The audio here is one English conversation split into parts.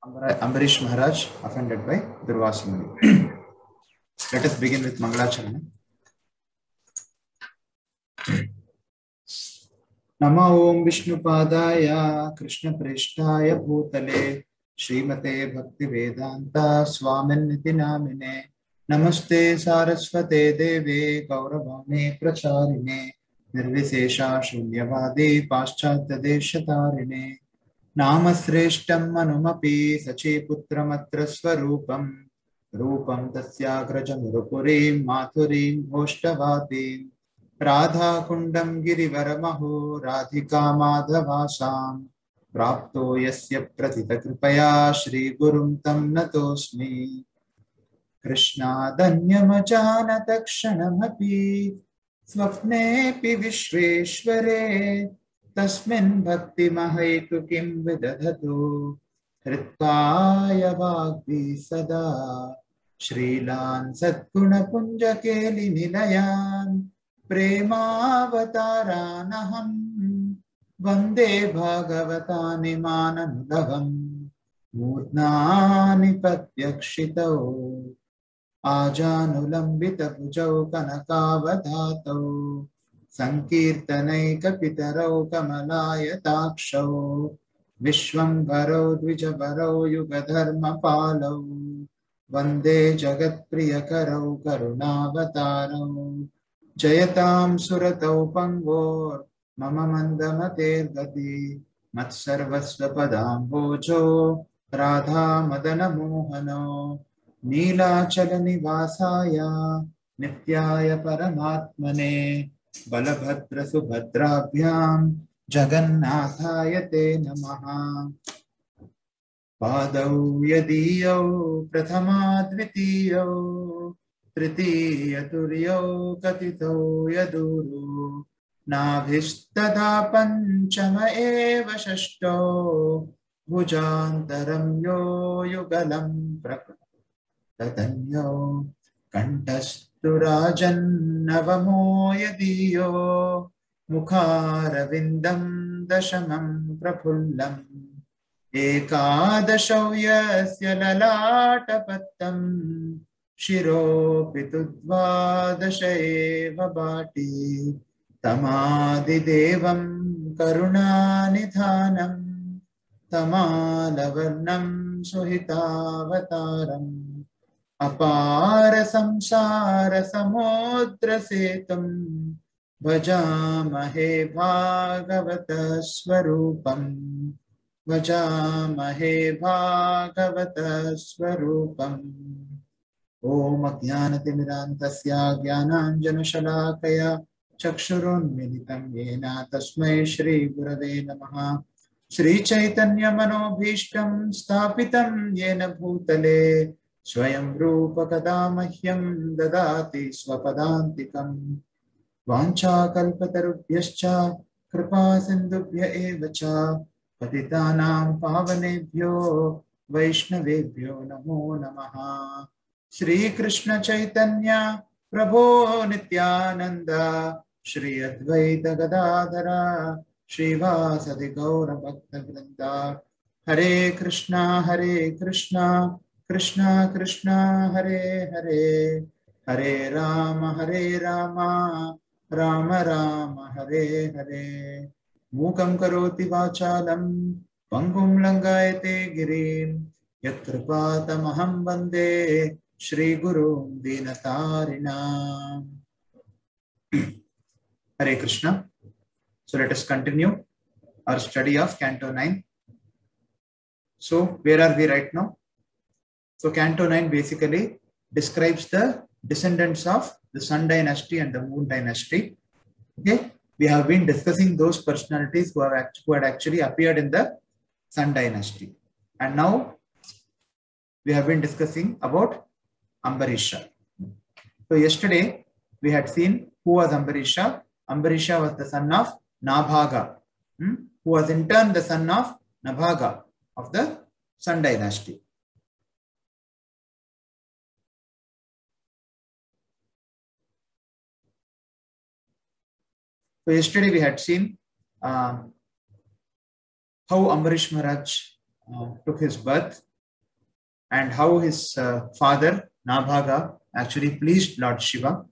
Ambarish Maharaj offended by Durvasa Muni. Let us begin with Mangalacharana. Nama Om Vishnupadaya Krishna Prishtaya Bhutale Srimate Bhakti Vedanta Swaminiti Namine Namaste Saraswate Deve Gauravane Pracharine Nirvisesha Shunyavadi Paschatya Deshatarine नामश्रेष्ठं मनुमपि सचीपुत्रमत्र स्वरूपं रूपं तस्याग्रजमुरुपुरीं माथुरीं घोष्टवातीं राधाकुण्डं गिरिवरमहो राधिका माधवासां प्राप्तो यस्य प्रथितकृपया श्रीगुरुं तं नतोऽस्मि कृष्णादन्यमजानतक्षणमपि स्वप्नेऽपि विश्वेश्वरे तस्मिन् भक्तिमहैतुकीं विदधतु हृत्वाय वाग्भि सदा श्रीलान् सद्गुणपुञ्जकेलिनिलयान् प्रेमावतारानहं वन्दे भागवतानि माननुलभम् मूर्ध्नानि पद्यक्षितौ आजानुलम्बितभुजौ कनकावधातौ संकीर्तनैकपितरौ कमलायताक्षौ विश्वम्भरौ द्विजभरौ युगधर्मपालौ वन्दे जगत्प्रियकरौ करुणावतारौ जयतां सुरतौ पङ्गोर् मम मन्दमतेर्गति मत्सर्वस्वपदाम्भोजो राधा मदनमोहनो नीलाचलनिवासाय नित्याय परमात्मने बलभद्र सुभद्राभ्यां जगन्नाथाय ते नमः। पादौ यदीयौ प्रथमा द्वितीयौ तृतीय तुर्यौ कथितौ यदूरो नाभिस्तदा पंचम एव षष्ठौ भुजान्तरं यो युगलं प्रकृततन्यौ कंठस्तुराजन्नवमो यदीयो मुखारविन्दं दशमं प्रफुल्लम् एकादशौ यस्य ललाटपट्टं शिरोऽपि तु द्वादश एव बाटी तमादिदेवं करुणानिधानं तमालवर्णं सुहितावतारम् अपार संसार समुद्र सेतुं भजामहे भागवत स्वरूपं भजामहे भागवत स्वरूपम्। ओम अज्ञानतिमिरान्धस्य ज्ञानाञ्जनशलाकया चक्षुरुन्मिलितं येन तस्मै श्रीगुरवे नमः। श्रीचैतन्यमनोभीष्टं स्थापितं येन भूतले स्वयं रूप कदा मह्यं ददाति स्वपदान्तिकम्। वाञ्छाकल्पतरुभ्यश्च कृपा सिन्धुभ्य एव च पतितानां पावनेभ्यो वैष्णवेभ्यो नमो नमः। श्रीकृष्ण चैतन्य प्रभो नित्यानंद श्री अद्वैत गदाधर श्रीवासदि गौर भक्तवृंद। हरे कृष्णा कृष्णा कृष्णा हरे हरे, हरे राम राम राम हरे हरे। मूकं करोति वाचालं पंगुं लंघयते गिरिं यत्कृपातमहं वन्दे श्रीगुरुं दीनतारिणाम्। Hare Krishna. So let us continue our study of Canto 9. So where are we right now? So Canto 9 basically describes the descendants of the Sun dynasty and the Moon dynasty. Okay, we have been discussing those personalities who had actually appeared in the Sun dynasty, and now we have been discussing about Ambarisha. So yesterday we had seen who was Ambarisha. Ambarisha was the son of Nabhaga, who was in turn the son of Nabhaga of the Sun dynasty. So yesterday we had seen how Ambarish Maharaj took his birth and how his father Nabhaga actually pleased Lord Shiva.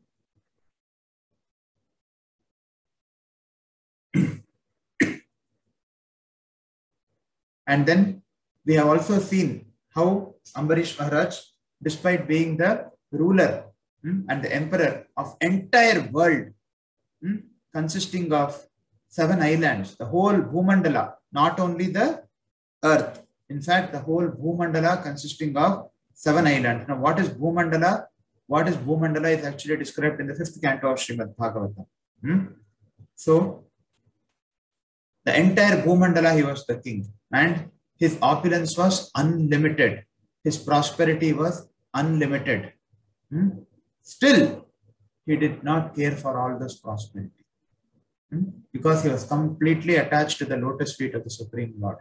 And then we have also seen how Ambarish Maharaj, despite being the ruler and the emperor of entire world, consisting of 7 islands, the whole Bhumandala, not only the earth, in fact, the whole Bhumandala consisting of 7 islands. Now, what is Bhumandala? What is Bhumandala is actually described in the 5th canto of Srimad Bhagavatam. So, the entire Bhumandala, he was the king, and his opulence was unlimited. His prosperity was unlimited. Still, he did not care for all this prosperity because he was completely attached to the lotus feet of the Supreme Lord.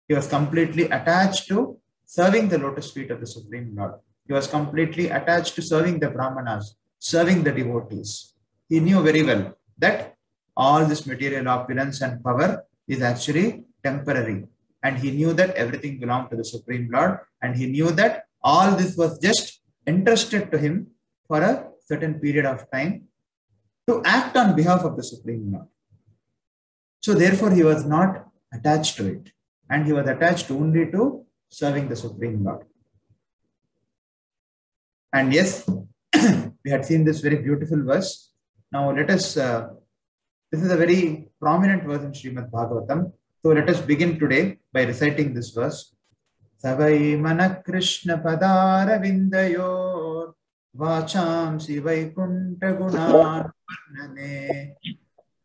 He was completely attached to serving the lotus feet of the Supreme Lord. He was completely attached to serving the Brahmanas, serving the devotees. He knew very well that all this material opulence and power is actually temporary. And he knew that everything belonged to the Supreme Lord. And he knew that all this was just entrusted to him for a certain period of time to act on behalf of the Supreme Lord. So therefore, he was not attached to it. And he was attached only to serving the Supreme Lord. And yes, we had seen this very beautiful verse. Now let us, this is a very prominent verse in Srimad Bhagavatam. So let us begin today by reciting this verse. Savai mana Krishna padara vindayor vacham sivai kunta gunan varnane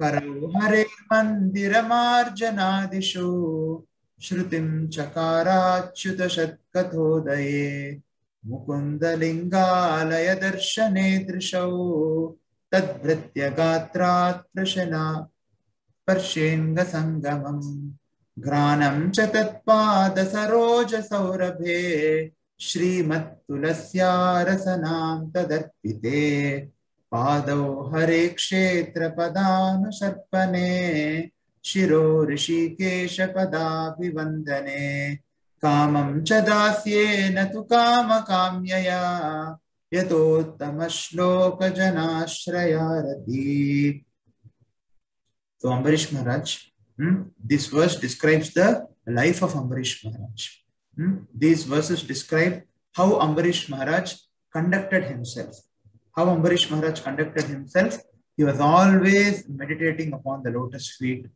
karau hare mandira marjanadishu shrutim chakarachyuta shatkathodaye mukunda lingalaya darshane drishau tadvritya gatrat prashana Parshenga Sangamam Granam Chatatpada Saroja Saurabhe Shrimat Tulasya Rasanam Tadarpite Padav Hare Kshetra Padanu Sarpane Shiro Rishikesha Padabhivandane Kamam Chadasye Natu Kama Kamyaya Yatottama Shloka Janashraya Radhi. So Ambarish Maharaj, this verse describes the life of Ambarish Maharaj. These verses describe how Ambarish Maharaj conducted himself. How Ambarish Maharaj conducted himself, he was always meditating upon the lotus feet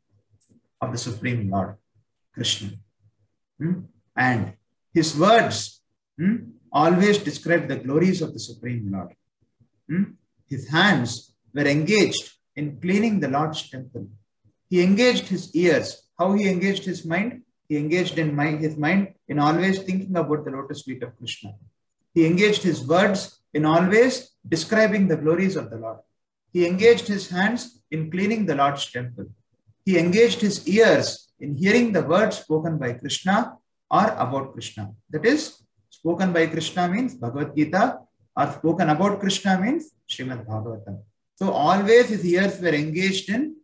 of the Supreme Lord, Krishna. And his words always describe the glories of the Supreme Lord. His hands were engaged in cleaning the Lord's temple. He engaged his ears. How he engaged his mind? He engaged in his mind in always thinking about the lotus feet of Krishna. He engaged his words in always describing the glories of the Lord. He engaged his hands in cleaning the Lord's temple. He engaged his ears in hearing the words spoken by Krishna or about Krishna. That is, spoken by Krishna means Bhagavad Gita, or spoken about Krishna means Srimad Bhagavatam. So always his ears were engaged in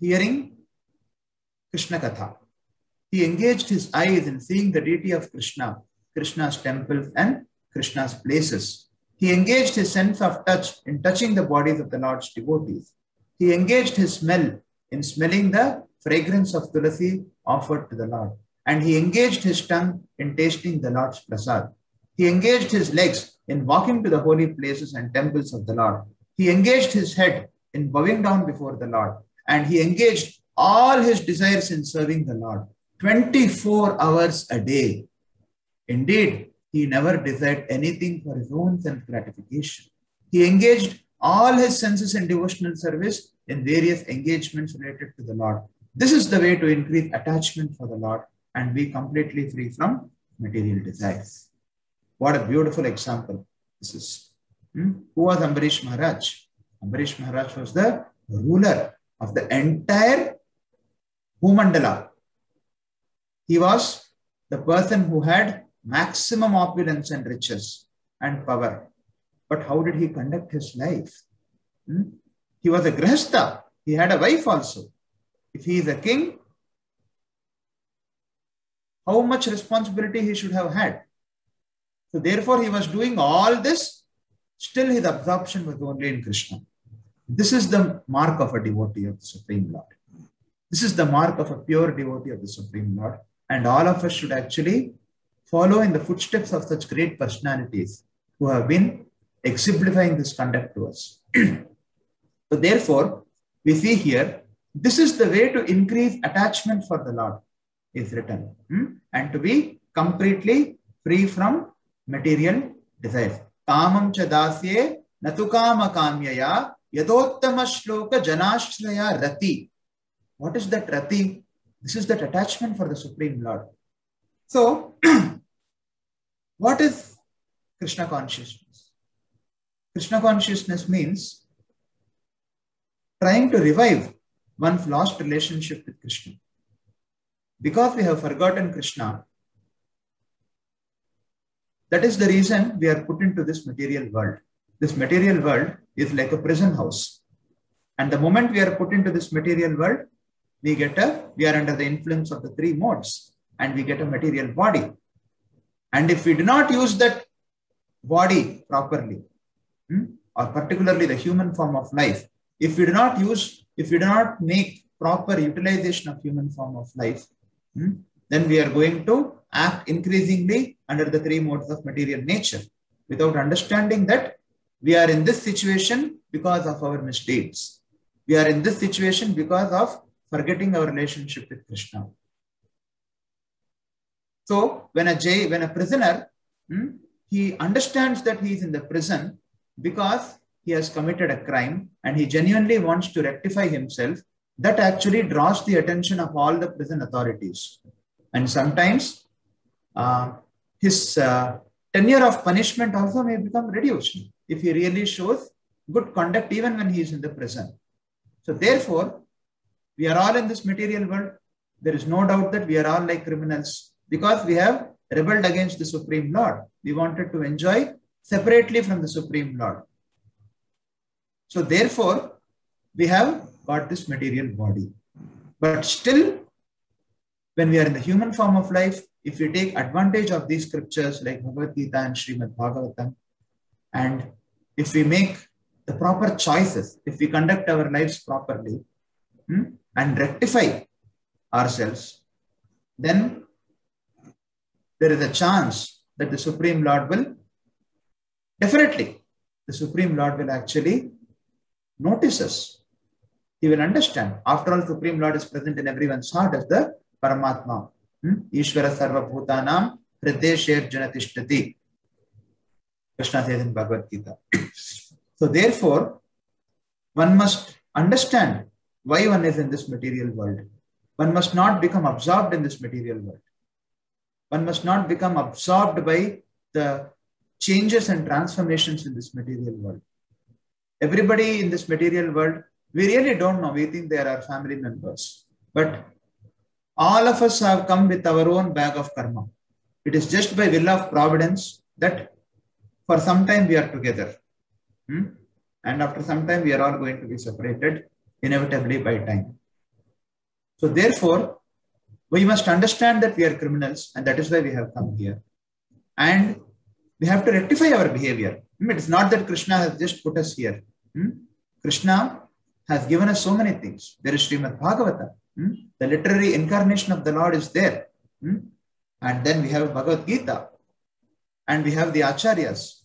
hearing Krishna Katha. He engaged his eyes in seeing the deity of Krishna, Krishna's temples and Krishna's places. He engaged his sense of touch in touching the bodies of the Lord's devotees. He engaged his smell in smelling the fragrance of Tulasi offered to the Lord. And he engaged his tongue in tasting the Lord's prasad. He engaged his legs in walking to the holy places and temples of the Lord. He engaged his head in bowing down before the Lord, and he engaged all his desires in serving the Lord 24 hours a day. Indeed, he never desired anything for his own self-gratification. He engaged all his senses in devotional service in various engagements related to the Lord. This is the way to increase attachment for the Lord and be completely free from material desires. What a beautiful example this is. Who was Ambarish Maharaj? Ambarish Maharaj was the ruler of the entire Bhumandala. He was the person who had maximum opulence and riches and power. But how did he conduct his life? He was a grihastha. He had a wife also. If he is a king, how much responsibility he should have had. So therefore, he was doing all this, still his absorption was only in Krishna. This is the mark of a devotee of the Supreme Lord. This is the mark of a pure devotee of the Supreme Lord. And all of us should actually follow in the footsteps of such great personalities who have been exemplifying this conduct to us. So therefore, we see here, this is the way to increase attachment for the Lord, is written, and to be completely free from material desires. Kamam cha dasye natukama kamyaya yadottama shloka janashraya rati. What is that rati? This is that attachment for the Supreme Lord. So, what is Krishna consciousness? Krishna consciousness means trying to revive one's lost relationship with Krishna. Because we have forgotten Krishna, that is the reason we are put into this material world. This material world is like a prison house. And the moment we are put into this material world, we are under the influence of the three modes and we get a material body. And if we do not use that body properly, or particularly the human form of life, if we do not make proper utilization of human form of life, then we are going to act increasingly under the three modes of material nature without understanding that we are in this situation because of our misdeeds. We are in this situation because of forgetting our relationship with Krishna. So when a prisoner, he understands that he is in the prison because he has committed a crime and he genuinely wants to rectify himself, that actually draws the attention of all the prison authorities. And sometimes his tenure of punishment also may become reduced if he really shows good conduct even when he is in the prison. So therefore, we are all in this material world. There is no doubt that we are all like criminals because we have rebelled against the Supreme Lord. We wanted to enjoy separately from the Supreme Lord. So therefore, we have got this material body. But still, when we are in the human form of life, if we take advantage of these scriptures like Bhagavad Gita and Srimad Bhagavatam, and if we make the proper choices, if we conduct our lives properly and rectify ourselves, then there is a chance that the Supreme Lord will actually notice us. He will understand. After all, Supreme Lord is present in everyone's heart as the Paramatma. Ishvara Sarva Bhutanam Hridesher Janatishtati. Krishna says in Bhagavad Gita. So therefore, one must understand why one is in this material world. One must not become absorbed in this material world. One must not become absorbed by the changes and transformations in this material world. Everybody in this material world, we really don't know. We think they are our family members. But all of us have come with our own bag of karma. It is just by will of providence that for some time we are together. And after some time we are all going to be separated inevitably by time. So therefore, we must understand that we are criminals and that is why we have come here. And we have to rectify our behavior. It is not that Krishna has just put us here. Krishna has given us so many things. There is Srimad Bhagavatam. The literary incarnation of the Lord is there. And then we have Bhagavad Gita. And we have the Acharyas.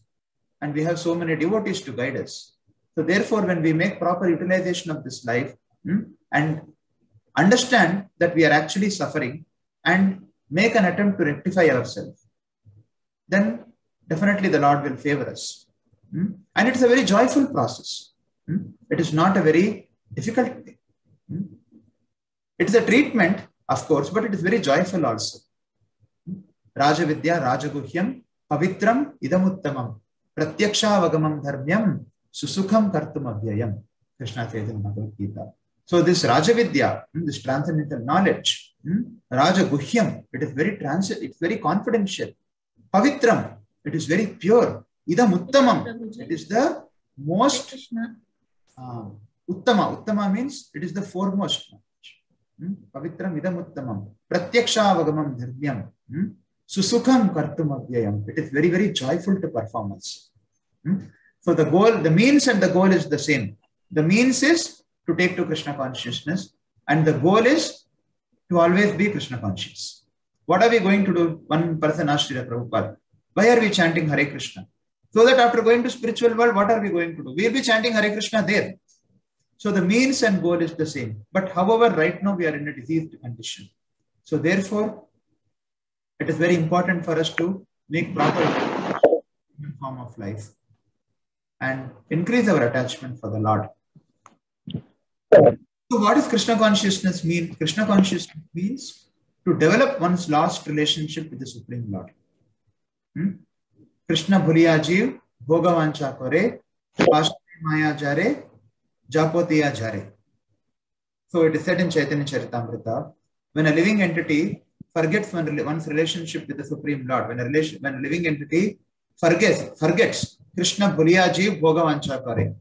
And we have so many devotees to guide us. So therefore, when we make proper utilization of this life and understand that we are actually suffering and make an attempt to rectify ourselves, then definitely the Lord will favor us. And it's a very joyful process. It is not a very difficult thing. It is a treatment, of course, but it is very joyful also. Rajavidya Rajaguhyam Pavitram Idamuttamam Pratyaksha Dharmyam Susukham Kartum Avyayam. Krishna says in Bhagavad Gita. So this Rajavidya, this transcendental knowledge, Rajaguhyam, it is very it's very confidential. Pavitram, it is very pure. Idamuttamam, it is the most Uttama. Uttama means it is the foremost knowledge. Pavitram idam uttamam. Pratyakshaavagamam dhiryam. Susukham kartum avyayam. It is very, very joyful to perform us. So the goal, the means and the goal is the same. The means is to take to Krishna consciousness, and the goal is to always be Krishna conscious. What are we going to do? One person asked Srila Prabhupada, why are we chanting Hare Krishna? So that after going to spiritual world, what are we going to do? We will be chanting Hare Krishna there. So the means and goal is the same. But however, right now we are in a diseased condition. So therefore, it is very important for us to make proper form of life and increase our attachment for the Lord. So what does Krishna consciousness mean? Krishna consciousness means to develop one's lost relationship with the Supreme Lord. Krishna bhuliya jeev, bhogavancha kare, pashtre maya jare, japotiya jare. So it is said in Chaitanya Charitamrita, when a living entity forgets one's relationship with the Supreme Lord, when a living entity forgets Krishna bhuliya jeev, bhogavancha kare.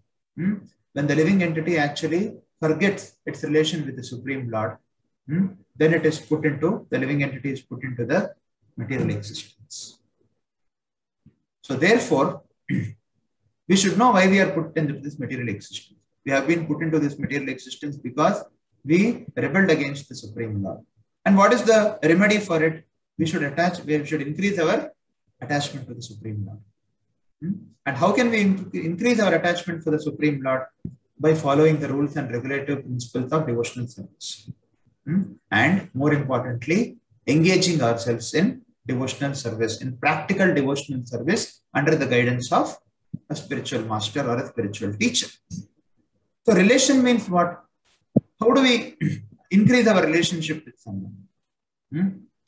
When the living entity actually forgets its relation with the Supreme Lord, then the living entity is put into the material existence. So therefore, we should know why we are put into this material existence. We have been put into this material existence because we rebelled against the Supreme Lord. And what is the remedy for it? We should increase our attachment to the Supreme Lord. And how can we increase our attachment for the Supreme Lord? By following the rules and regulative principles of devotional service. And more importantly, engaging ourselves in devotional service, in practical devotional service under the guidance of a spiritual master or a spiritual teacher. So relation means what? How do we increase our relationship with someone?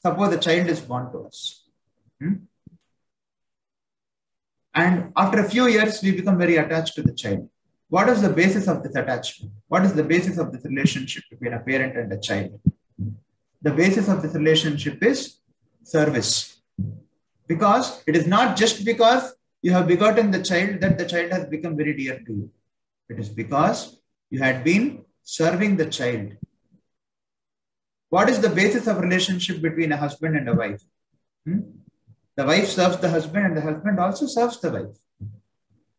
Suppose a child is born to us. And after a few years, we become very attached to the child. What is the basis of this attachment? What is the basis of this relationship between a parent and a child? The basis of this relationship is service. Because it is not just because you have begotten the child that the child has become very dear to you. It is because you had been serving the child. What is the basis of relationship between a husband and a wife? The wife serves the husband and the husband also serves the wife.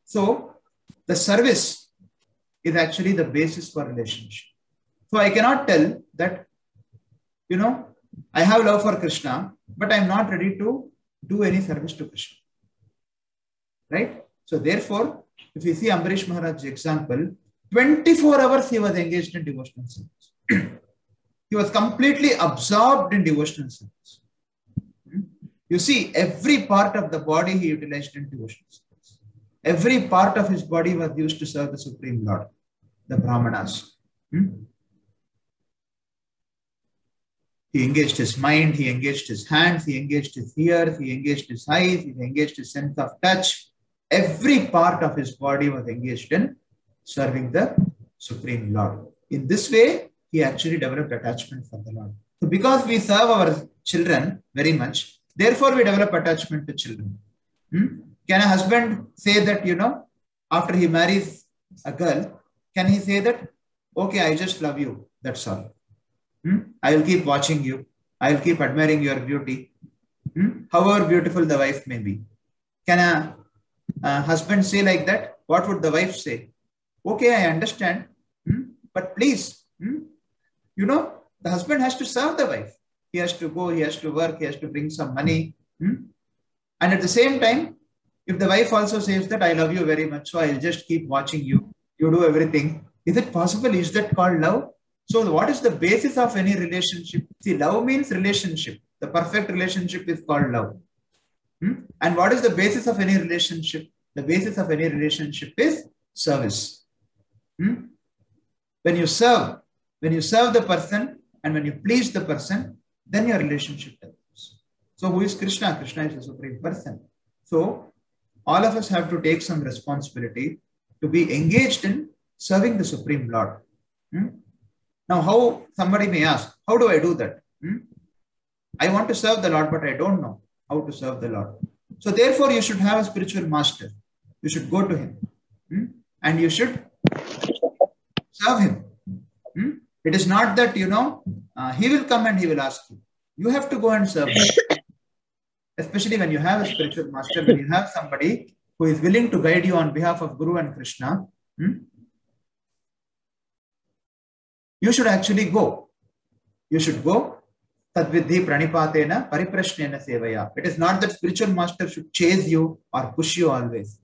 So the service is actually the basis for relationship. So I cannot tell that, I have love for Krishna, but I'm not ready to do any service to Krishna. Right? So therefore, if you see Ambarish Maharaj's example, 24 hours he was engaged in devotional service. He was completely absorbed in devotional service. You see, every part of the body he utilized in devotional service. Every part of his body was used to serve the Supreme Lord, the Brahmanas. He engaged his mind, he engaged his hands, he engaged his ears, he engaged his eyes, he engaged his sense of touch. Every part of his body was engaged in serving the Supreme Lord. In this way, he actually developed attachment for the Lord. So because we serve our children very much, therefore we develop attachment to children. Can a husband say that, after he marries a girl, can he say that, okay, I just love you, that's all. I will keep watching you. I will keep admiring your beauty. However beautiful the wife may be. Can a husband say like that? What would the wife say? Okay, I understand. But please, the husband has to serve the wife. He has to go, he has to work, he has to bring some money. And at the same time, if the wife also says that I love you very much, so I'll just keep watching you, you do everything. Is it possible? Is that called love? So what is the basis of any relationship? See, love means relationship. The perfect relationship is called love. And what is the basis of any relationship? The basis of any relationship is service. When you serve the person and when you please the person, then your relationship develops. So who is Krishna? Krishna is the Supreme Person. So all of us have to take some responsibility to be engaged in serving the Supreme Lord. Now, how somebody may ask, how do I do that? I want to serve the Lord, but I don't know how to serve the Lord. So therefore, you should have a spiritual master. You should go to him and you should serve him. It is not that, he will come and he will ask you. You have to go and serve him. Especially when you have a spiritual master, when you have somebody who is willing to guide you on behalf of Guru and Krishna, you should actually go. You should go. Tadvidhi pranipatena pariprashnena sevaya. It is not that spiritual master should chase you or push you always.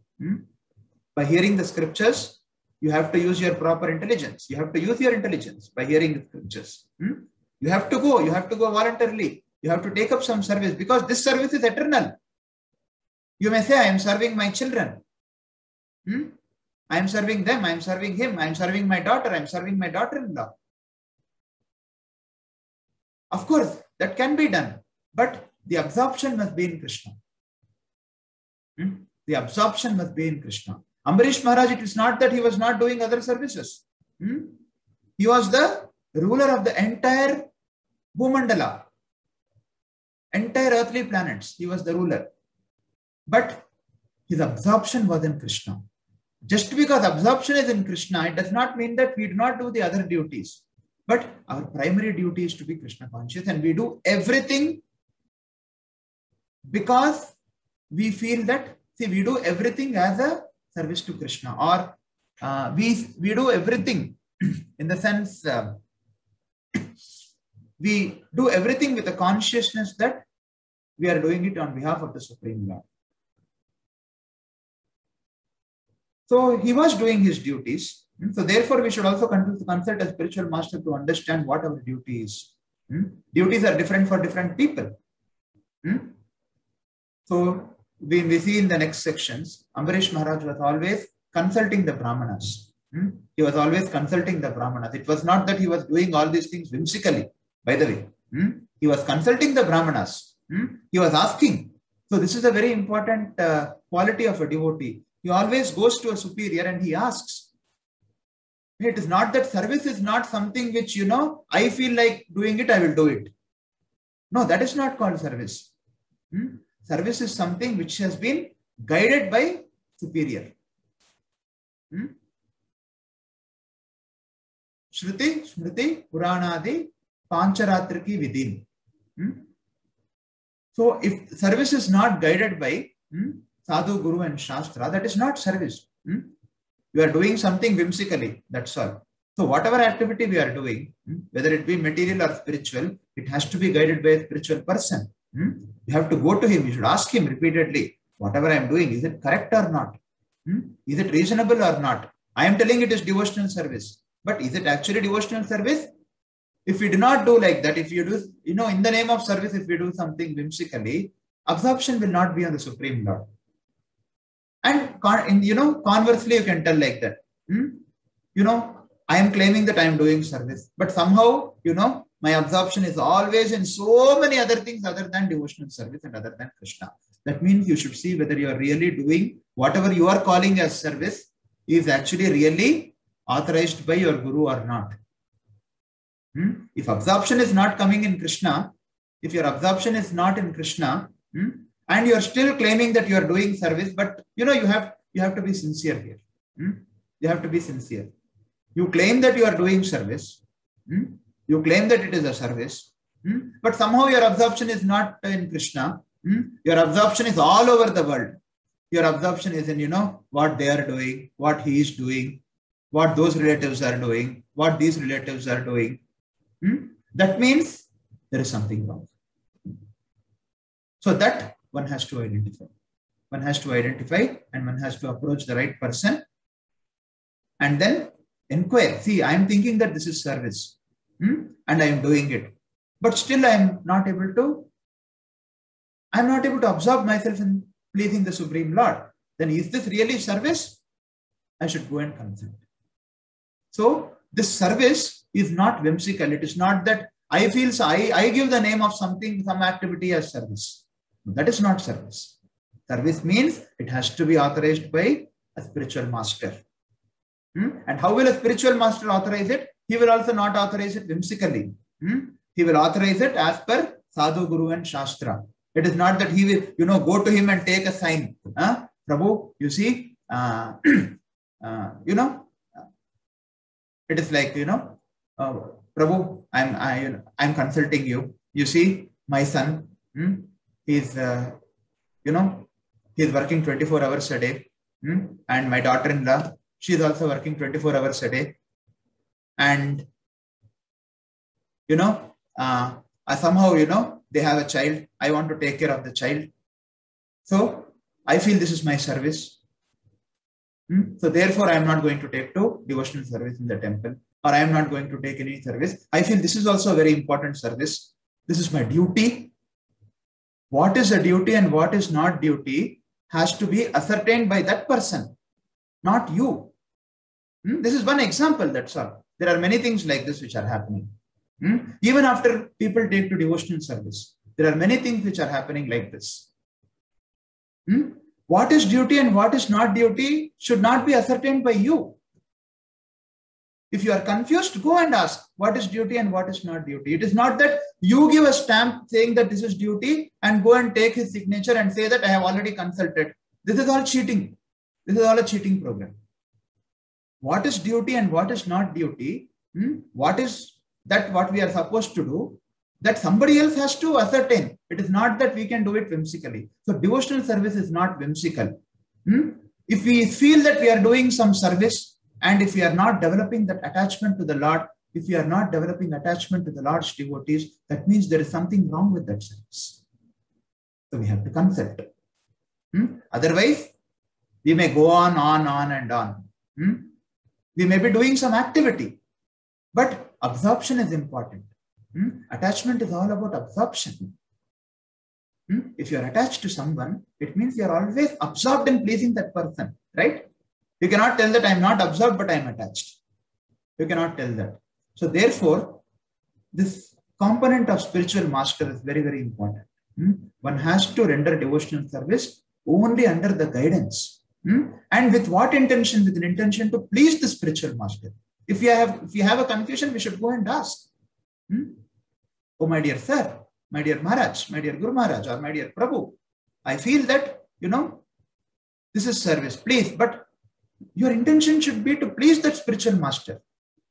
By hearing the scriptures, you have to use your proper intelligence. You have to use your intelligence by hearing the scriptures. You have to go. You have to go voluntarily. You have to take up some service because this service is eternal. You may say, I am serving my children. I am serving them. I am serving him. I am serving my daughter. I am serving my daughter-in-law. Of course, that can be done. But the absorption must be in Krishna. The absorption must be in Krishna. Ambarish Maharaj, it is not that he was not doing other services. He was the ruler of the entire Bhumandala. Entire earthly planets, he was the ruler. But his absorption was in Krishna. Just because absorption is in Krishna, it does not mean that we do not do the other duties. But our primary duty is to be Krishna conscious, and we do everything because we feel that, see, we do everything as a service to Krishna, or we do everything in the sense we do everything with a consciousness that we are doing it on behalf of the Supreme Lord. So he was doing his duties. So therefore, we should also consult a spiritual master to understand what our duty is. Duties are different for different people. So we see in the next sections, Ambarish Maharaj was always consulting the Brahmanas. He was always consulting the Brahmanas. It was not that he was doing all these things whimsically, by the way. He was consulting the Brahmanas. He was asking. So this is a very important quality of a devotee. He always goes to a superior and he asks. It is not that service is not something which, I feel like doing it, I will do it. No, that is not called service. Service is something which has been guided by superior. Shruti, Smriti, Puranadi, Pancharatriki Vidin. So if service is not guided by Sadhu, Guru and Shastra, that is not service. You are doing something whimsically, that's all. So whatever activity we are doing, whether it be material or spiritual, it has to be guided by a spiritual person. You have to go to him, you should ask him repeatedly, whatever I am doing, is it correct or not? Is it reasonable or not? I am telling it is devotional service, but is it actually devotional service? If we do not do like that, if you do, in the name of service, if we do something whimsically, absorption will not be on the Supreme Lord. And conversely, you can tell like that. I am claiming that I am doing service, but somehow, my absorption is always in so many other things other than devotional service and other than Krishna. That means you should see whether you are really doing whatever you are calling as service is actually really authorized by your Guru or not. If absorption is not coming in Krishna, if your absorption is not in Krishna, and you are still claiming that you are doing service, but you have to be sincere here. You have to be sincere. You claim that you are doing service. You claim that it is a service, but somehow your absorption is not in Krishna. Your absorption is all over the world. Your absorption is in, what they are doing, what he is doing, what those relatives are doing, what these relatives are doing. That means there is something wrong. So that one has to identify. One has to identify and one has to approach the right person and then inquire. See, I am thinking that this is service and I am doing it, but still I am not able to absorb myself in pleasing the Supreme Lord. Then is this really service? I should go and consult. So this service is not whimsical. It is not that I feel so, I give the name of something, some activity as service. That is not service. Service means it has to be authorized by a spiritual master. And how will a spiritual master authorize it? He will also not authorize it whimsically. He will authorize it as per Sadhu, Guru and Shastra. It is not that he will, go to him and take a sign. Prabhu, you see, it is like, Prabhu, I'm consulting you. You see, my son, he's he's working 24 hours a day, and my daughter-in-law, she's also working 24 hours a day, and somehow they have a child. I want to take care of the child, so I feel this is my service. So therefore, I am not going to take to devotional service in the temple, or I am not going to take any service. I feel this is also a very important service. This is my duty. What is a duty and what is not duty has to be ascertained by that person, not you. This is one example, that's all. There are many things like this which are happening. Even after people take to devotional service, there are many things which are happening like this. What is duty and what is not duty should not be ascertained by you. If you are confused, go and ask what is duty and what is not duty. It is not that you give a stamp saying that this is duty and go and take his signature and say that I have already consulted. This is all cheating. This is all a cheating program. What is duty and what is not duty? What is that what we are supposed to do? That somebody else has to ascertain. It is not that we can do it whimsically. So devotional service is not whimsical. If we feel that we are doing some service and if we are not developing that attachment to the Lord, if we are not developing attachment to the Lord's devotees, that means there is something wrong with that service. So we have to consult. Otherwise, we may go on and on. We may be doing some activity, but absorption is important. Attachment is all about absorption. If you are attached to someone, it means you are always absorbed in pleasing that person, right? You cannot tell that I am not absorbed, but I am attached. You cannot tell that. So therefore, this component of spiritual master is very, very important. One has to render devotional service only under the guidance. And with what intention? With an intention to please the spiritual master. If you have a confusion, we should go and ask. Oh, my dear sir, my dear Maharaj, my dear Guru Maharaj, or my dear Prabhu, I feel that, this is service, please, but your intention should be to please that spiritual master.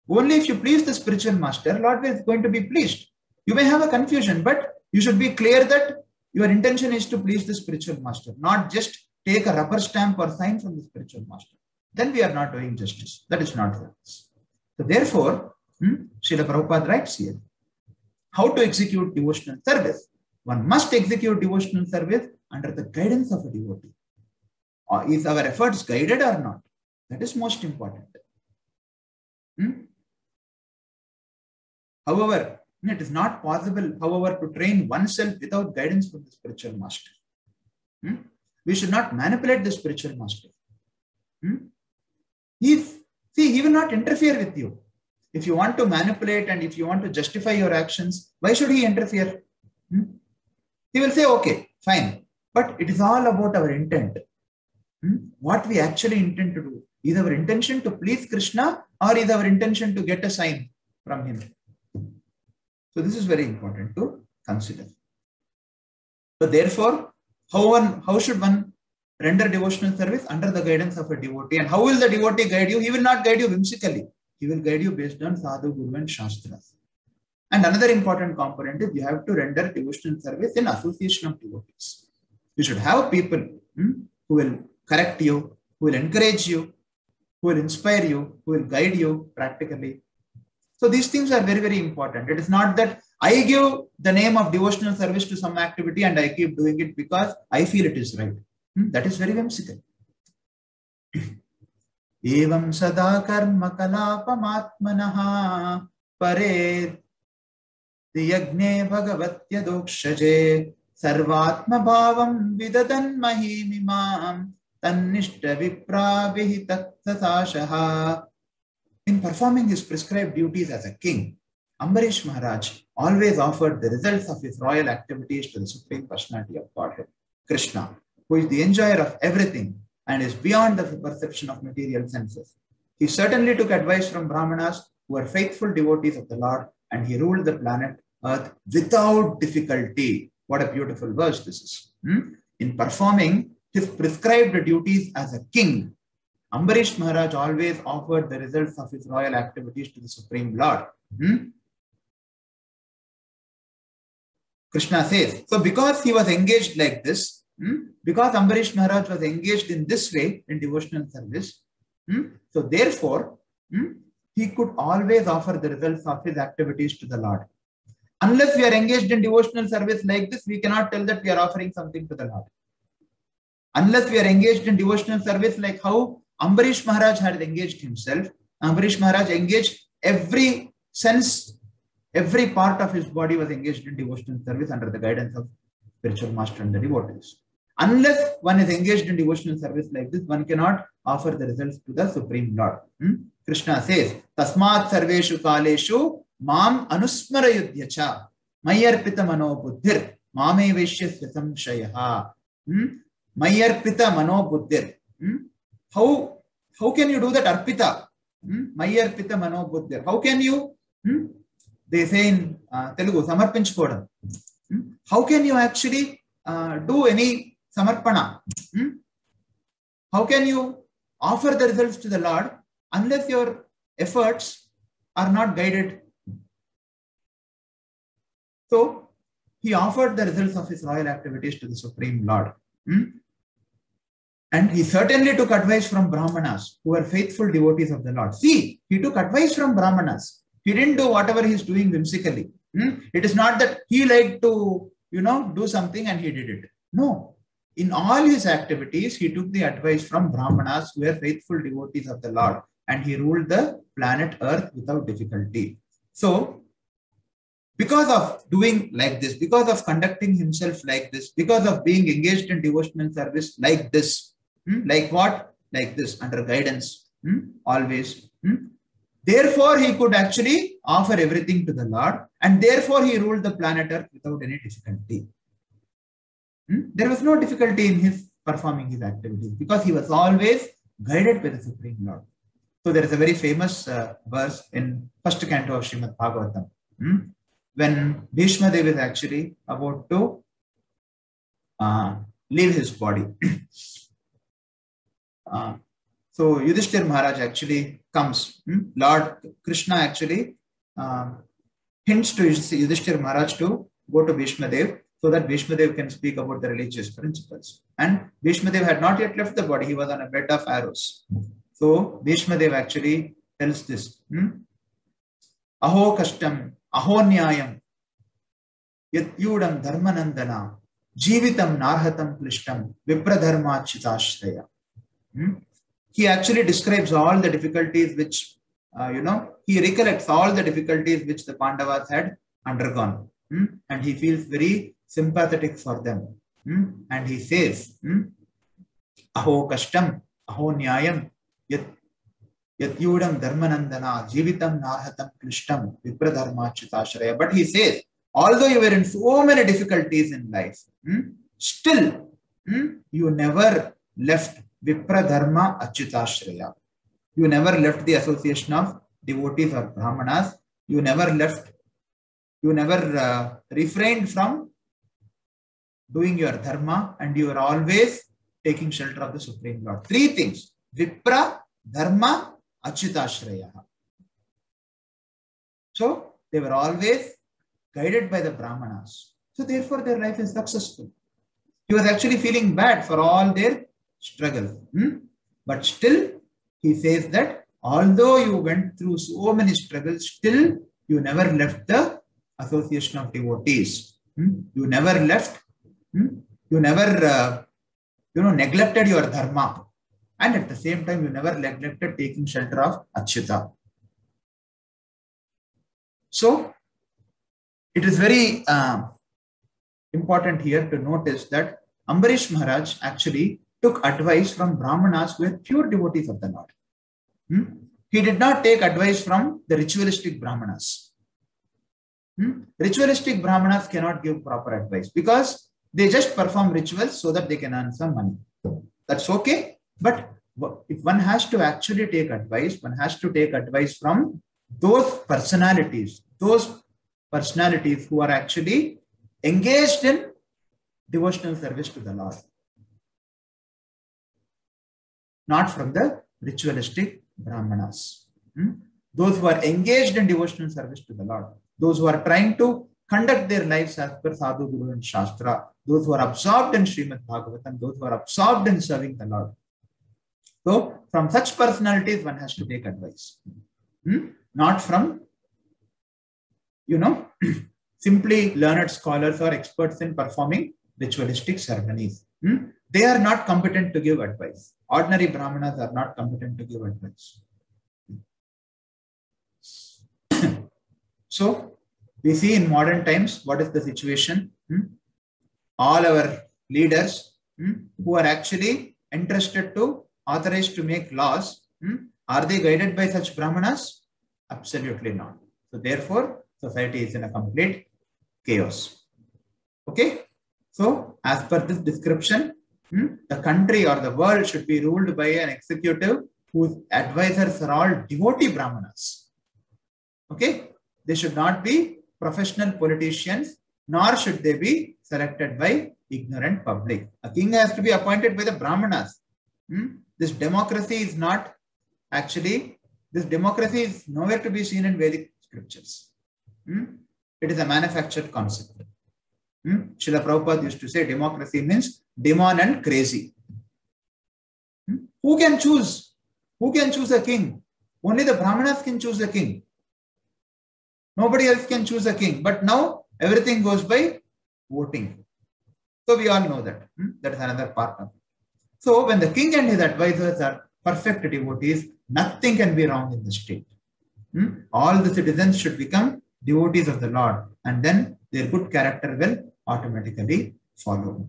Only if you please the spiritual master, Lord is going to be pleased. You may have a confusion, but you should be clear that your intention is to please the spiritual master, not just take a rubber stamp or sign from the spiritual master. Then we are not doing justice. That is not service. So therefore, Srila Prabhupada writes here, how to execute devotional service. One must execute devotional service under the guidance of a devotee. Or is our efforts guided or not? That is most important. However, it is not possible, however, to train oneself without guidance from the spiritual master. We should not manipulate the spiritual master. He will not interfere with you. If you want to manipulate and if you want to justify your actions, why should he interfere? He will say, okay, fine. But it is all about our intent. What we actually intend to do. Is our intention to please Krishna or is our intention to get a sign from him? So this is very important to consider. So therefore, how should one render devotional service? Under the guidance of a devotee. And how will the devotee guide you? He will not guide you whimsically. He will guide you based on Sadhu, Guru and Shastras. And another important component is you have to render devotional service in association of devotees. You should have people who will correct you, who will encourage you, who will inspire you, who will guide you practically. So these things are very, very important. It is not that I give the name of devotional service to some activity and I keep doing it because I feel it is right. That is very whimsical. Evam sada karma kalapamatmanaha pare diyagne bhagavatya dokshaje sarvatma bhavam vidadan mahimimam tannishta vipravihitat sashaha. In performing his prescribed duties as a king, Ambarish Maharaj always offered the results of his royal activities to the Supreme Personality of Godhead, Krishna, who is the enjoyer of everything and is beyond the perception of material senses. He certainly took advice from Brahmanas who were faithful devotees of the Lord, and he ruled the planet Earth without difficulty. What a beautiful verse this is. In performing his prescribed duties as a king, Ambarish Maharaj always offered the results of his royal activities to the Supreme Lord. Krishna says, so because he was engaged like this, because Ambarish Maharaj was engaged in this way in devotional service, so therefore, he could always offer the results of his activities to the Lord. Unless we are engaged in devotional service like this, we cannot tell that we are offering something to the Lord. Unless we are engaged in devotional service like how Ambarish Maharaj had engaged himself, Ambarish Maharaj engaged every sense, every part of his body was engaged in devotional service under the guidance of spiritual master and the devotees. Unless one is engaged in devotional service like this, one cannot offer the results to the Supreme Lord. Krishna says, Tasmat sarveshu kaleshu mam anusmarayudhyacha mayarpita mano buddhir mame veshyasya samshayaha. Mayarpita mano buddhir. How can you do that, Arpita? Mayarpita mano buddhir. How can you, they say in Telugu, samarpinchukodam. How can you actually do any samarpana? How can you offer the results to the Lord unless your efforts are not guided? So he offered the results of his royal activities to the Supreme Lord. And he certainly took advice from Brahmanas who were faithful devotees of the Lord. See, he took advice from Brahmanas. He didn't do whatever he's doing whimsically. It is not that he liked to, do something and he did it. No. In all his activities, he took the advice from Brahmanas who were faithful devotees of the Lord, and he ruled the planet Earth without difficulty. So, because of doing like this, because of conducting himself like this, because of being engaged in devotional service like this, like what? Like this, under guidance, always. Therefore, he could actually offer everything to the Lord, and therefore he ruled the planet Earth without any difficulty. There was no difficulty in his performing his activities because he was always guided by the Supreme Lord. So there is a very famous verse in first canto of Srimad Bhagavatam, when Bhishma Dev is actually about to leave his body. So Yudhishthir Maharaj actually comes. Lord Krishna actually hints to Yudhishthir Maharaj to go to Bhishma Dev, so that Bhishma Dev can speak about the religious principles. And Bhishma Dev had not yet left the body, he was on a bed of arrows. So Bhishma Dev actually tells this. Aho kashtam, aho nyayam, yatyudam dharmanandana, jivitam narhatam klishtam, vipradharma chitashraya. He actually describes all the difficulties which, he recollects all the difficulties which the Pandavas had undergone. And he feels very sympathetic for them. And he says, Aho kashtam, aho nyayam, yatyudam dharmanandana, jivitam narhatam klishtam, vipradharma chitashraya. But he says, although you were in so many difficulties in life, still you never left Vipradharma Achyutashraya. You never left the association of devotees or Brahmanas. You never refrained from doing your dharma, and you are always taking shelter of the Supreme Lord. Three things: Vipra, Dharma, Achyutashraya. So they were always guided by the Brahmanas. So therefore their life is successful. He was actually feeling bad for all their struggle. But still, he says that although you went through so many struggles, still you never left the association of devotees. You never left, you never, neglected your dharma. And at the same time, you never neglected taking shelter of Achyuta. So, it is very important here to notice that Ambarish Maharaj actually took advice from Brahmanas who were pure devotees of the Lord. He did not take advice from the ritualistic Brahmanas. Ritualistic Brahmanas cannot give proper advice because they just perform rituals so that they can earn some money. That's okay. But if one has to actually take advice, one has to take advice from those personalities who are actually engaged in devotional service to the Lord. Not from the ritualistic Brahmanas. Those who are engaged in devotional service to the Lord, those who are trying to conduct their lives as per Sadhu, Guru and Shastra. Those who are absorbed in Srimad Bhagavatam, those who are absorbed in serving the Lord. So from such personalities, one has to take advice. Not from, simply learned scholars or experts in performing ritualistic ceremonies. They are not competent to give advice. Ordinary Brahmanas are not competent to give advice. So we see in modern times, what is the situation? All our leaders who are actually interested to authorized to make laws, are they guided by such Brahmanas? Absolutely not. So therefore, society is in a complete chaos. Okay. So as per this description, the country or the world should be ruled by an executive whose advisors are all devotee Brahmanas. Okay. They should not be professional politicians, nor should they be selected by ignorant public. A king has to be appointed by the Brahmanas. This democracy is not actually, this democracy is nowhere to be seen in Vedic scriptures. It is a manufactured concept. Srila Prabhupada used to say democracy means demon and crazy. Who can choose? Who can choose a king? Only the Brahmanas can choose a king. Nobody else can choose a king. But now everything goes by voting. So we all know that. That is another part of it. So when the king and his advisors are perfect devotees, nothing can be wrong in the state. All the citizens should become devotees of the Lord, and then their good character will automatically follow.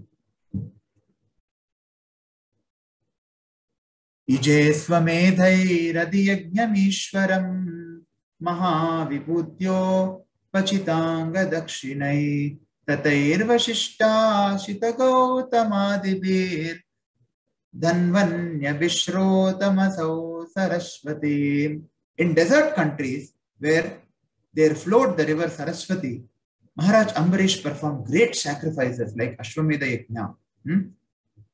Ije swamedhairadiyagnamishwaram mahavibhudyo pachitanga dakshinai tatairvashishta shitagautamādibir dhanvanya vishrotamasau saraswati. In desert countries where there flowed the river Saraswati, Maharaj Ambarish performed great sacrifices like Ashwamedha Yajna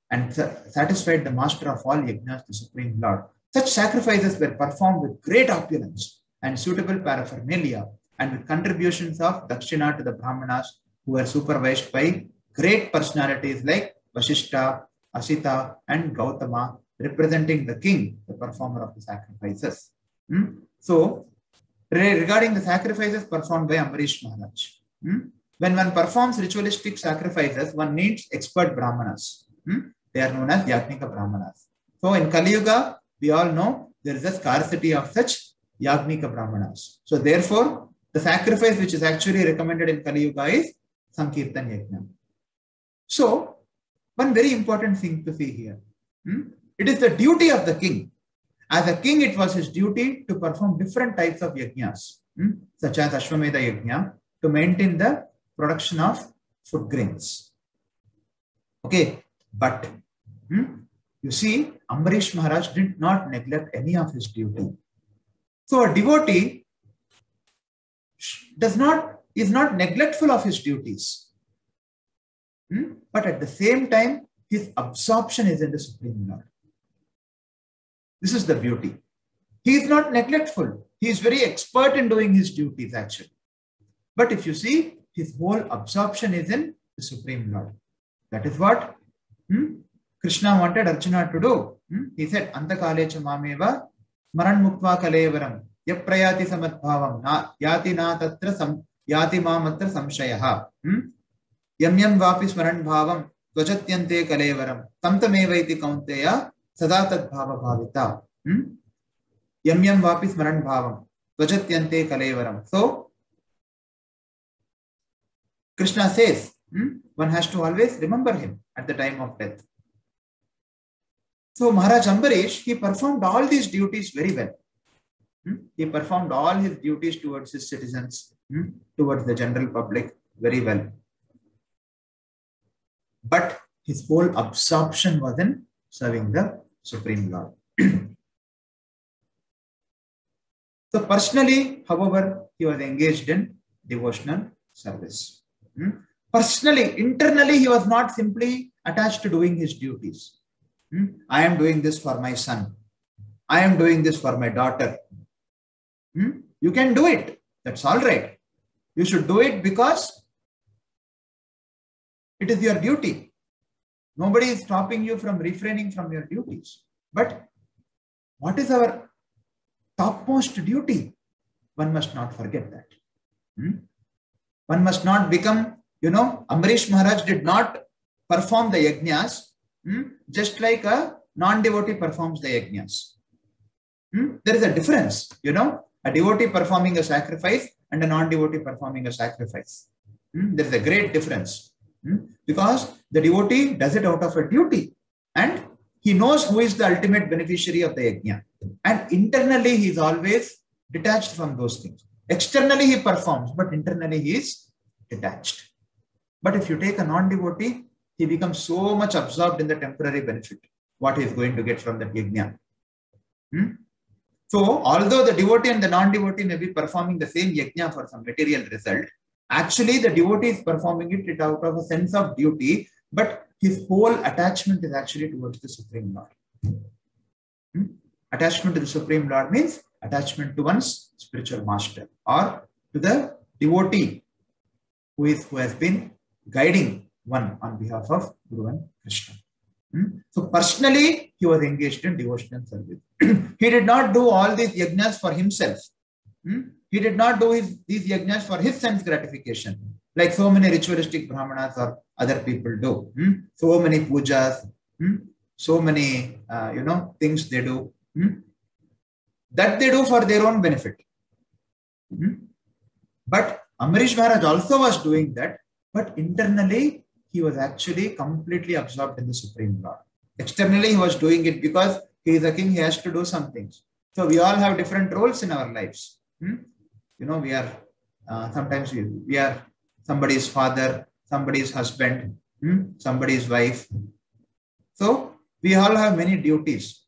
and satisfied the master of all yajnas, the Supreme Lord. Such sacrifices were performed with great opulence and suitable paraphernalia and with contributions of dakshina to the Brahmanas who were supervised by great personalities like Vashishta, Asita and Gautama, representing the king, the performer of the sacrifices. So, regarding the sacrifices performed by Ambarish Maharaj, when one performs ritualistic sacrifices, one needs expert Brahmanas. They are known as Yagnika Brahmanas. So, in Kali Yuga, we all know there is a scarcity of such Yagnika Brahmanas. So, therefore, the sacrifice which is actually recommended in Kali Yuga is Sankirtan Yajna. So, one very important thing to see here. It is the duty of the king. As a king, it was his duty to perform different types of yajnas, such as Ashwamedha Yajna, to maintain the production of food grains. Okay, but you see, Ambarish Maharaj did not neglect any of his duty. So a devotee is not neglectful of his duties, but at the same time, his absorption is in the Supreme Lord. This is the beauty. He is not neglectful. He is very expert in doing his duties actually. But if you see, his whole absorption is in the Supreme Lord. That is what Krishna wanted Arjuna to do. He said, Antakalecha mameva smaran muktva kalevaram yaprayati samadbhavam yati na tatra yati mamatra samshayaha yam yam vapi smaran bhavam tvajatyante kalevaram tamtamevaiti kaunteya sada tad bhava bhavita yam yam vapi smaran bhavam tvajatyante kalevaram. So Krishna says one has to always remember him at the time of death. So Maharaj Ambarish, he performed all these duties very well. He performed all his duties towards his citizens, towards the general public very well. But his whole absorption was in serving the Supreme Lord. So personally, however, he was engaged in devotional service. Personally, internally, he was not simply attached to doing his duties. I am doing this for my son. I am doing this for my daughter. You can do it. That's all right. You should do it because it is your duty. Nobody is stopping you from refraining from your duties. But what is our topmost duty? One must not forget that. One must not become, Ambarish Maharaj did not perform the yajnas just like a non-devotee performs the yajnas. There is a difference, a devotee performing a sacrifice and a non-devotee performing a sacrifice. There is a great difference. Because the devotee does it out of a duty and he knows who is the ultimate beneficiary of the yajna. And internally he is always detached from those things. Externally he performs, but internally he is detached. But if you take a non-devotee, he becomes so much absorbed in the temporary benefit, what he is going to get from that yajna. So, although the devotee and the non-devotee may be performing the same yajna for some material result, actually the devotee is performing it out of a sense of duty, but his whole attachment is actually towards the Supreme Lord. Attachment to the Supreme Lord means attachment to one's spiritual master or to the devotee who has been guiding one on behalf of Guru and Krishna. So personally, he was engaged in devotional service. He did not do all these yajnas for himself. He did not do these yajnas for his sense gratification, like so many ritualistic brahmanas or other people do. So many pujas, so many things they do. That they do for their own benefit. But Ambarish Maharaj also was doing that, but internally he was actually completely absorbed in the Supreme Lord. Externally he was doing it because he is a king, he has to do some things. So we all have different roles in our lives. We are sometimes we are somebody's father, somebody's husband, somebody's wife. So we all have many duties.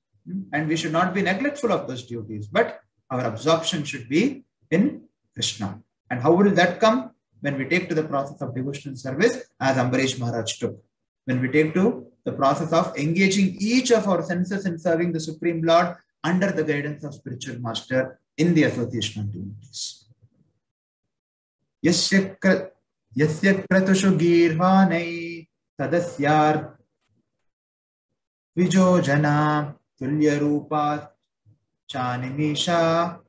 And we should not be neglectful of those duties, but our absorption should be in Krishna. And how will that come? When we take to the process of devotional service, as Ambarish Maharaj took. When we take to the process of engaging each of our senses in serving the Supreme Lord under the guidance of spiritual master in the association of devotees. Yasya kratushu girvanai tadasyar vijojana tulya rupa chanimisha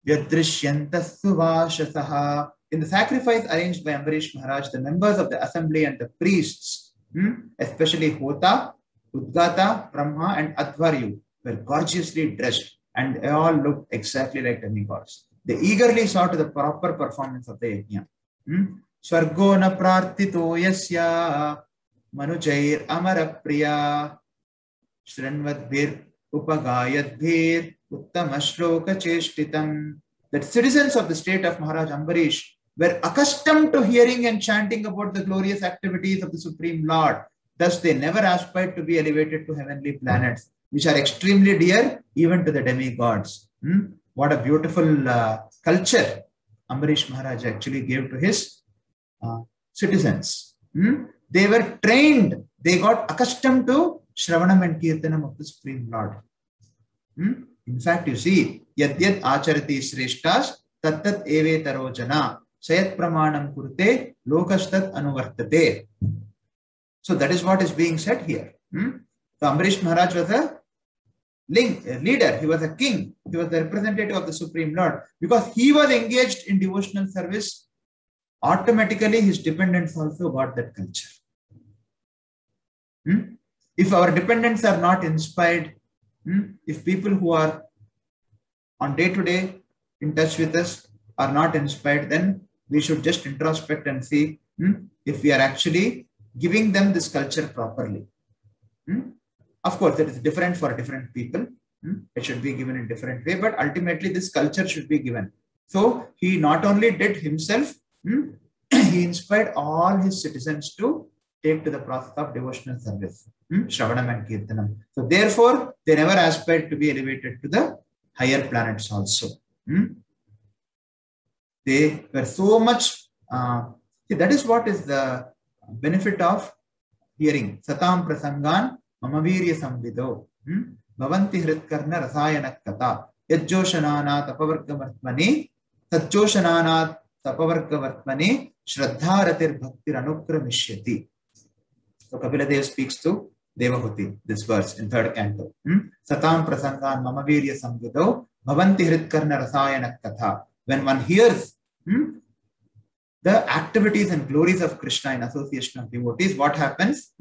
vyadrishyantas suvashasaha. In the sacrifice arranged by Ambarish Maharaj, the members of the assembly and the priests, especially Hota, Udgata, Brahma and Advaryu, were gorgeously dressed and they all looked exactly like demigods. They eagerly saw to the proper performance of the yajna. Swargo na prartito yasya manujair amarapriya shranvadbhir upagayadbhir uttamashloka cheshtitam. That citizens of the state of Maharaj Ambarish were accustomed to hearing and chanting about the glorious activities of the Supreme Lord. Thus, they never aspired to be elevated to heavenly planets, which are extremely dear even to the demigods. What a beautiful culture Ambarish Maharaj actually gave to his citizens. They were trained, they got accustomed to Shravanam and Kirtanam of the Supreme Lord. In fact, you see, Yadyat Acharati Sreshtas Tattat Eve Tarojana Sayat Pramanam Kurte Lokastat Anuvartate. So that is what is being said here. So Ambarish Maharaj was a leader, he was a king, he was the representative of the Supreme Lord. Because he was engaged in devotional service, automatically his dependents also got that culture. If our dependents are not inspired, if people who are on day-to-day in touch with us are not inspired, then we should just introspect and see if we are actually giving them this culture properly. Of course, it is different for different people. It should be given in different way, but ultimately this culture should be given. So he not only did himself, he inspired all his citizens to take to the process of devotional service, Shravanam and Kirtanam. So therefore, they never aspired to be elevated to the higher planets also. They were so much, that is what is the benefit of hearing. Satam prasangan mamavirya samvido bhavanti hritkarna rasayanat kata yajjoshananat apavargamartmani satjoshananat Sapavargavartmani Shraddharatir Bhaktir Anukramishyati. So Kapila Dev speaks to Devahuti, this verse in third canto. Satam prasangan mamavirya samvido bhavanti hritkarna rasayana katha. When one hears the activities and glories of Krishna in association of devotees, what happens?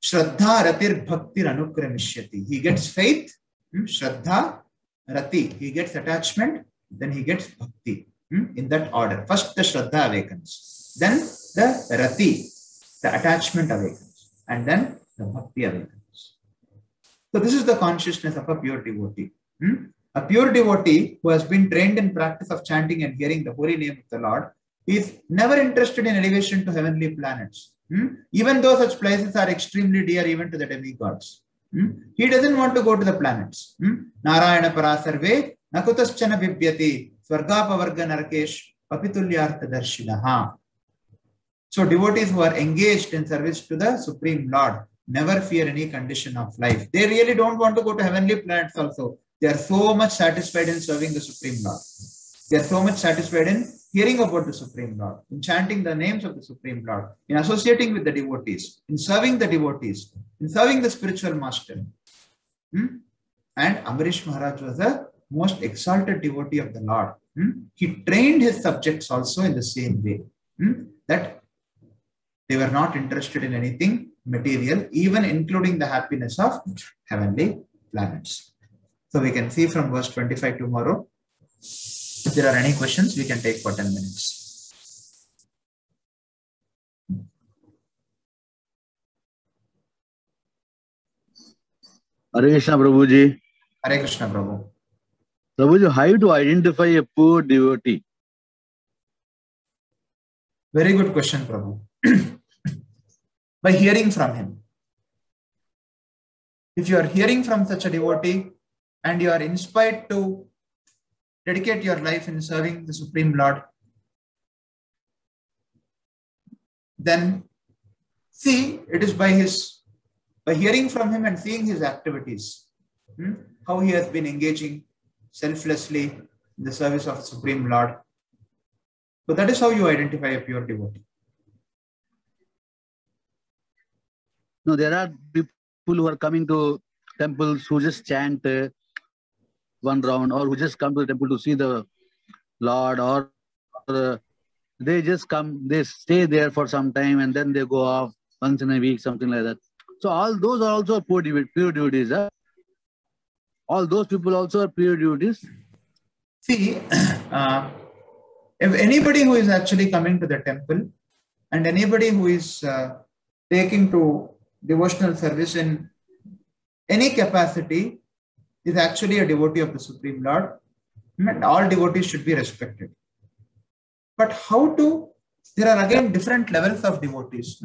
Shraddha ratir bhaktir anukramishyati. He gets faith, Shraddha, Rati. He gets attachment, then he gets bhakti. In that order. First the Shraddha awakens. Then the Rati, the attachment awakens. And then the bhakti awakens. So this is the consciousness of a pure devotee. A pure devotee who has been trained in practice of chanting and hearing the holy name of the Lord is never interested in elevation to heavenly planets. Even though such places are extremely dear even to the demigods. He doesn't want to go to the planets. Narayana parasarve nakutaschana vibhyati swargapavarga narkesh papitulyartha darshinaha. So devotees who are engaged in service to the Supreme Lord never fear any condition of life. They really don't want to go to heavenly planets also. They are so much satisfied in serving the Supreme Lord. They are so much satisfied in hearing about the Supreme Lord, in chanting the names of the Supreme Lord, in associating with the devotees, in serving the devotees, in serving the spiritual master. And Ambarish Maharaj was the most exalted devotee of the Lord. He trained his subjects also in the same way, that they were not interested in anything material, even including the happiness of heavenly planets. So we can see from verse 25 tomorrow. If there are any questions, we can take for 10 minutes. Hare Krishna, Prabhuji. Hare Krishna, Prabhu. Prabhuji, how to identify a poor devotee? Very good question, Prabhu. By hearing from him. If you are hearing from such a devotee and you are inspired to dedicate your life in serving the Supreme Lord, then see, it is by hearing from him and seeing his activities, how he has been engaging selflessly in the service of the Supreme Lord. So that is how you identify a pure devotee. No, there are people who are coming to temples who just chant one round, or who just come to the temple to see the Lord, or they just come, they stay there for some time and then they go off once in a week, something like that. So all those are also pure devotees. All those people also are pure devotees. See, if anybody who is actually coming to the temple and anybody who is taking to devotional service in any capacity is actually a devotee of the Supreme Lord, and all devotees should be respected. But how to, there are again different levels of devotees.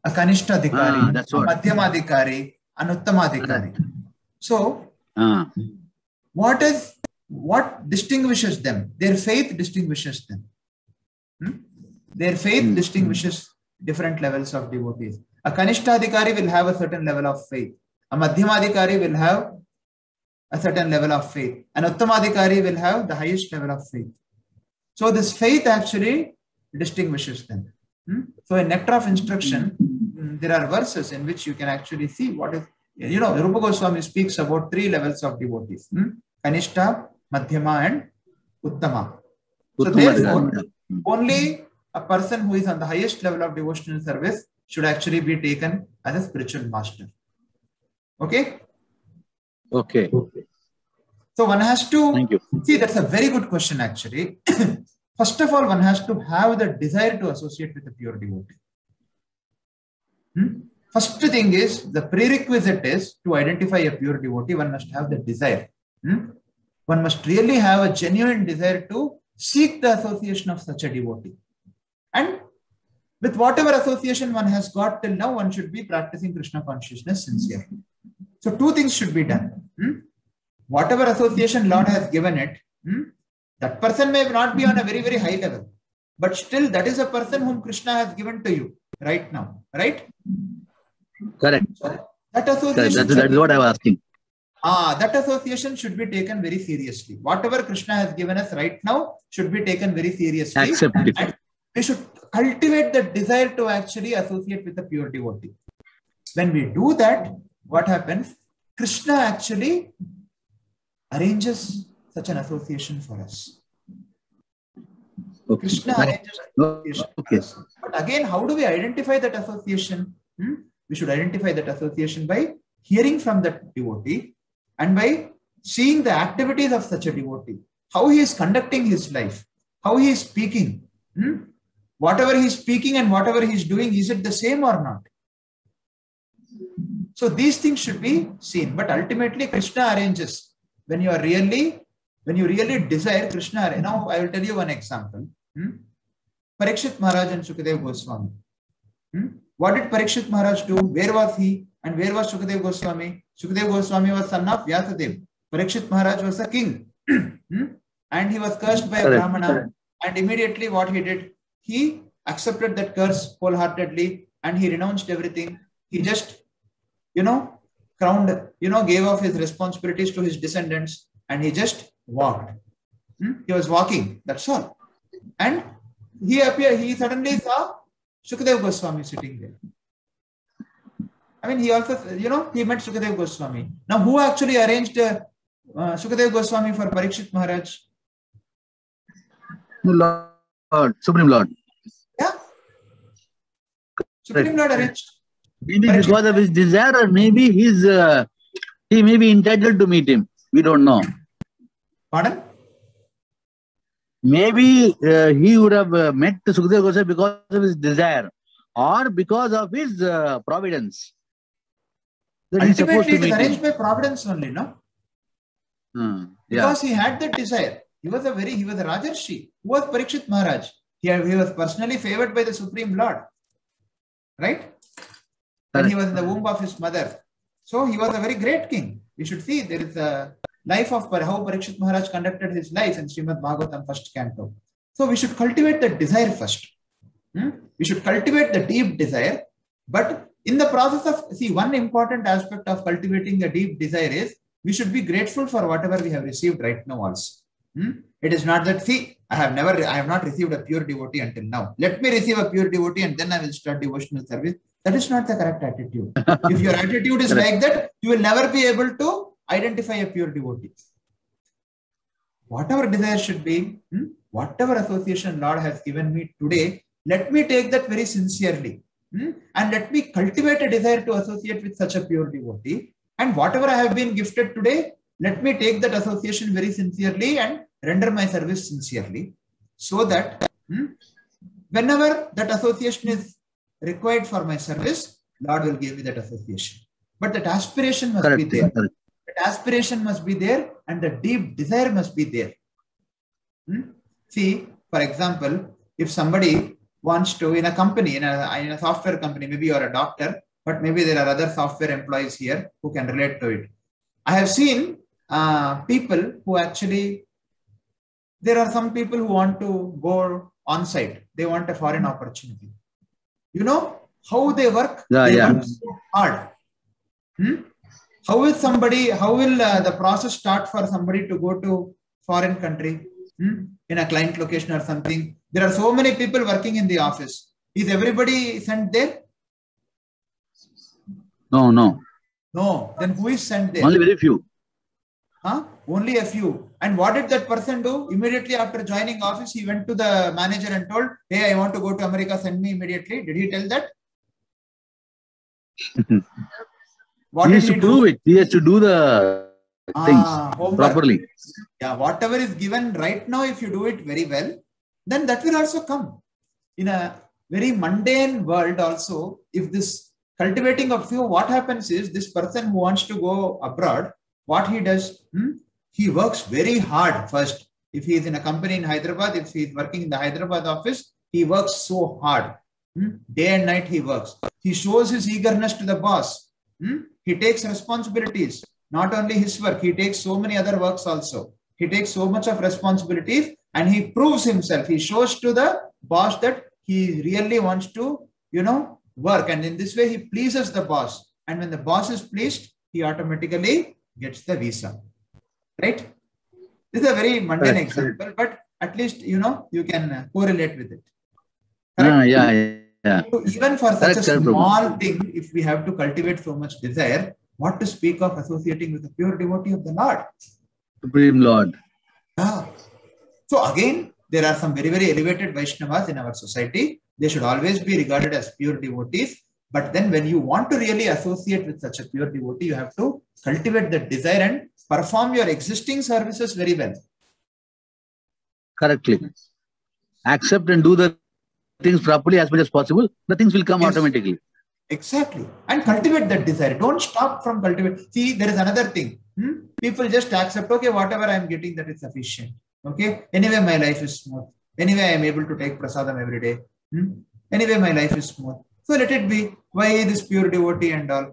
A Kanishtadhikari, a Madhyamadhikari, an Uttamadhikari. So, what distinguishes them? Their faith distinguishes them. Their faith distinguishes different levels of devotees. A Kanishtadhikari will have a certain level of faith. A Madhyamadhikari will have a certain level of faith. An Uttamadhikari will have the highest level of faith. So this faith actually distinguishes them. So in Nectar of Instruction, there are verses in which you can actually see what is, Rupa Goswami speaks about 3 levels of devotees. Kanishta, Madhyama and Uttama. So therefore, only a person who is on the highest level of devotional service should actually be taken as a spiritual master. Okay? Okay. So one has to, thank you. See, that's a very good question actually. First of all, one has to have the desire to associate with a pure devotee. First thing is, the prerequisite is to identify a pure devotee, one must have the desire. One must really have a genuine desire to seek the association of such a devotee. And with whatever association one has got till now, one should be practicing Krishna consciousness sincerely. So 2 things should be done. Whatever association Lord has given it, that person may not be on a very, very high level, but still that is a person whom Krishna has given to you right now, right? Correct. So that association. That is what I was asking. That association should be taken very seriously. Whatever Krishna has given us right now should be taken very seriously. Accept it. And we should cultivate the desire to actually associate with a pure devotee. When we do that, what happens? Krishna actually arranges such an association for us. Okay. Krishna arranges an association for us. But again, how do we identify that association? We should identify that association by hearing from that devotee and by seeing the activities of such a devotee, how he is conducting his life, how he is speaking. Whatever he is speaking and whatever he is doing, is it the same or not? So these things should be seen. But ultimately, Krishna arranges. When you really desire Krishna. Now I will tell you one example. Parikshit Maharaj and Shukadev Goswami. What did Parikshit Maharaj do? Where was he? And where was Shukadev Goswami? Shukadev Goswami was son of Vyasadev. Parikshit Maharaj was a king. And he was cursed by a Brahmana. And immediately what he did? He accepted that curse wholeheartedly and he renounced everything. He just, crowned, gave off his responsibilities to his descendants and he just walked. He was walking, that's all. And he suddenly saw Shukadev Goswami sitting there. I mean, he also, he met Shukadev Goswami. Now, who actually arranged Shukadev Goswami for Parikshit Maharaj? Lord, Supreme Lord. Yeah. Supreme Lord arranged. Maybe because of his desire, or maybe he may be entitled to meet him. We don't know. Pardon? Maybe he would have met Sukadeva Goswami because of his desire or because of his providence. Ultimately, it is arranged by providence only, no? Because Yeah. he had that desire. He was a Rajarshi. Who was Parikshit Maharaj? He was personally favored by the Supreme Lord. Right? When he was in the womb of his mother. So he was a very great king. We should see there is a life of how Parikshit Maharaj conducted his life in Srimad Bhagavatam first canto. So we should cultivate the desire first. We should cultivate the deep desire. But in the process of, one important aspect of cultivating the deep desire is we should be grateful for whatever we have received right now also. It is not that, I have not received a pure devotee until now. Let me receive a pure devotee and then I will start devotional service. That is not the correct attitude. If your attitude is like that, you will never be able to identify a pure devotee. Whatever desire should be, whatever association Lord has given me today, let me take that very sincerely. And let me cultivate a desire to associate with such a pure devotee. And whatever I have been gifted today, let me take that association very sincerely and render my service sincerely. So that whenever that association is required for my service, Lord will give me that association. But that aspiration must be there. That aspiration must be there and the deep desire must be there. See, for example, if somebody wants to, in a company, in a software company, maybe you are a doctor, but maybe there are other software employees here who can relate to it. I have seen people who actually, there are some people who want to go on site. They want a foreign opportunity. You know how they work? They work so hard. How will the process start for somebody to go to foreign country in a client location or something? There are so many people working in the office. Is everybody sent there? No. Then who is sent there? Only very few. Only a few. And what did that person do? Immediately after joining office, he went to the manager and told, hey, I want to go to America, send me immediately. Did he tell that? He has to prove it. He has to do the things properly. Yeah, whatever is given right now, if you do it very well, then that will also come. In a very mundane world also, if this cultivating of few, what happens is this person who wants to go abroad, what he does, he works very hard first. If he is in a company in Hyderabad, if he is working in the Hyderabad office, he works so hard. Day and night he works. He shows his eagerness to the boss. He takes responsibilities. Not only his work, he takes so many other works also. He takes so much of responsibilities and he proves himself. He shows to the boss that he really wants to, work. And in this way, he pleases the boss. And when the boss is pleased, he automatically gets the visa. Right? This is a very mundane example, but at least you can correlate with it. Yeah. So even for such a small thing, if we have to cultivate so much desire, what to speak of associating with a pure devotee of the Lord? Supreme Lord. So again, there are some very, very elevated Vaishnavas in our society. They should always be regarded as pure devotees. But then when you want to really associate with such a pure devotee, you have to cultivate the desire and perform your existing services very well. Correctly. Accept and do the things properly as much as possible. The things will come automatically. Exactly. And cultivate that desire. Don't stop from cultivating. See, there is another thing. People just accept, okay, whatever I am getting, that is sufficient. Okay. Anyway, my life is smooth. Anyway, I am able to take prasadam every day. Anyway, my life is smooth. So let it be. Why this pure devotee and all?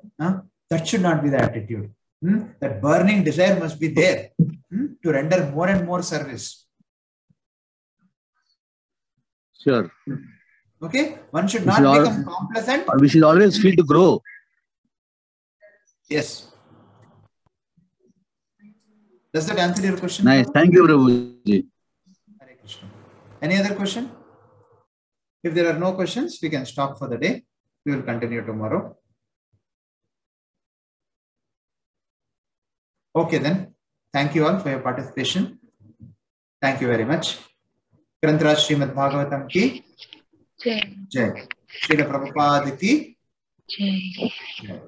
That should not be the attitude. That burning desire must be there to render more and more service. Sure. Okay. One should not become complacent. We should always feel to grow. Yes. Does that answer your question? Nice. Thank you, Prabhuji. Hare Krishna. Any other question? If there are no questions, we can stop for the day. We will continue tomorrow. Okay then. Thank you all for your participation. Thank you very much. Grantaraj Srimad Bhagavatam ki Jai. Srila Prabhupada ki Jai.